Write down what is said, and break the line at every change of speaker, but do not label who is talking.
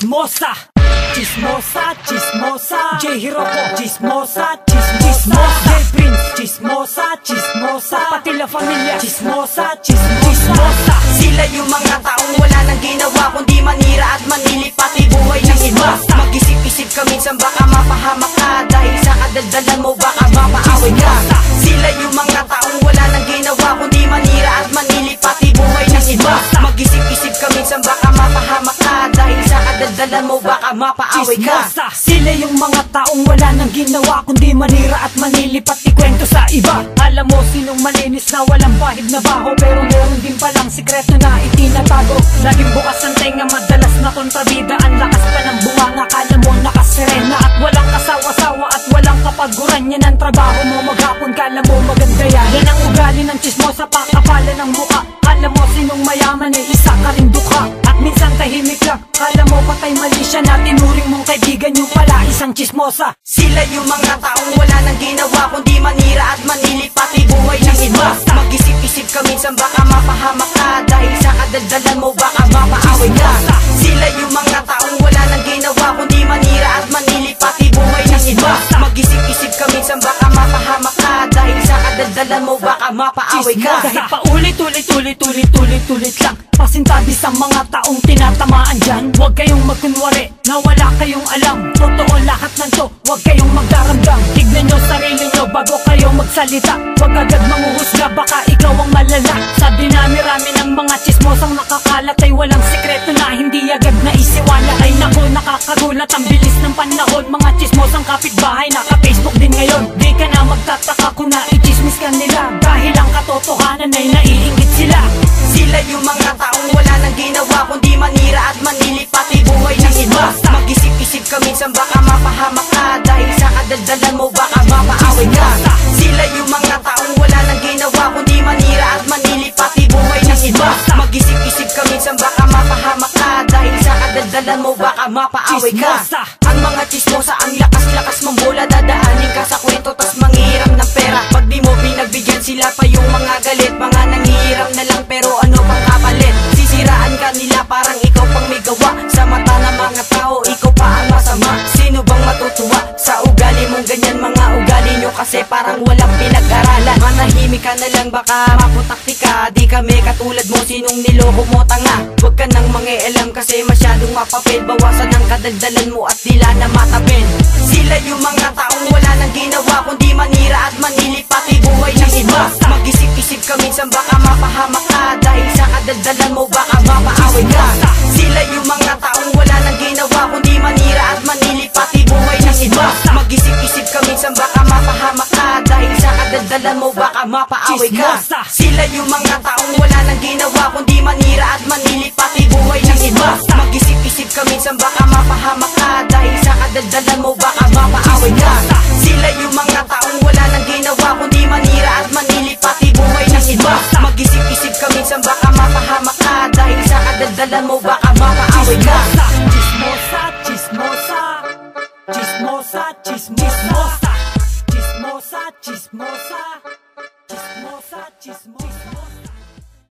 Chismosa, chismosa, chismosa. J Hiroko, chismosa, chismosa. J Prince, chismosa, chismosa. Pati la familia, chismosa, chismosa.
Sila yung mga taong wala nang ginawa kundi manira at manili pati buhay ng iba. Mag-isip-isip ka minsan baka mapahamak ka, dahil sa kadaldalan mo baka mapaaway ka. Sila yung mga taong wala nang ginawa kundi manira at manili pati buhay ng iba. Mag-isip-isip ka minsan baka mapahamak ka, dahil sa kadaldalan mo baka mapaaway ka.
Sila yung mga taong wala nang ginawa kundi manira at manili pati kwento sa iba. Alam mo sinong malinis na walang bahid na baho, pero meron din palang sikreto na itinatago. Laging bukas ang tenga, madalas na kontrabida. Ang lakas pa ng bunganga, kala mo nakaserena. At walang kasawa-sawa at walang kapaguran. Yan ang trabaho mo maghapon, kala mo maganda yan. Yan ang ugali ng chismosa, pakapala ng muka. Alam mo sinong mayaman eh, isa ka rin dukha. At minsan tahimik lang, kala mo patay mali siya na tinuring mong kaibigan, yung pala isang chismosa.
Sila yung mga taong wala nang ginawa kundi manira at manili pati buhay ng iba. Mag-isip-isip ka minsan baka mapahamak ka, dahil sa kadaldalan mo baka mapaaway ka. Sila yung mga taong wala nang ginawa kundi manira at manili pati buhay ng iba. Mag-isip-isip ka minsan baka mapahamak ka, dahil sa kadaldalan mo baka mapaaway ka.
Dahil paulit-ulit lang pasintabi sa mga taong tinatamaan dyan. Huwag kayong magkunwari na wala kayong alam. Totoo lahat ng to, huwag kayong magdaramdam. Tignan nyo sarili nyo bago kayo magsalita. Huwag agad manguhusga, baka ikaw ang malala. Sa dinami-rami ng mga chismosang nakakalat ay walang sikreto na hindi agad naisiwala. Ay nako, nakakagulat ang bilis ng panahon. Mga chismosang kapitbahay naka-Facebook din ngayon. Di ka na magtataka kung na-chismis ka nila, dahil ang katotohanan ay naiingit sila.
Sila yung mga taong wala nang ginawa kundi manira at manili pati buhay ng iba. Mag-isip-isip ka minsan baka mapahamak ka, dahil sa kadaldalan mo baka mapaaway ka. Sila yung mga taong wala nang ginawa kundi manira at manili pati buhay ng iba. Mag-isip-isip ka minsan baka mapahamak ka, dahil sa kadaldalan mo baka mapaaway ka. Ang mga chismosa ang lakas-lakas mong bola, dadaanin ka sa kwento tas manghihiram ng pera. Pag di mo pinagbigyan sila pa yung mga galit, mga nanghihiram na lang pero ano pang kapalit. Sisiraan ka nila parang ikaw pang may gawa. Sa mata ng mga tao ikaw pa ang masama. Sino bang matutuwa sa ugali mong ganyan? Mga ugali nyo kasi parang walang pinag-aralan. Manahimik ka na lang baka maputakti ka. Di kami katulad mo, sinong niloko mo tanga. Huwag ka nang mangialam kasi masyadong mapapil. Bawasan ang kadaldalan mo at dila na matapil. Sila yung mga taong wala nang ginawa kundi manira at manili pati buhay ng iba. Mag-isip-isip ka minsan baka mapahamak ka, dahil sa kadaldalan mo baka mapaaway ka. Sila yung mga taong wala nang ginawa kundi manira at manili pati buhay ng iba. Mag-isip-isip ka minsan baka mapahamak ka, dahil sa kadaldalan mo baka mapaaway ka. Sila yung mga taong wala nang ginawa kundi manira at manili pati buhay ng iba. Mag-isip-isip ka minsan baka mapahamak ka, dahil sa kadaldalan mo baka mapaaway ka. Sila yung mga taong wala nang ginawa kundi manira at manili pati buhay ng iba. Mag-isip-isip ka minsan baka mapahamak ka, dahil sa kadaldalan mo baka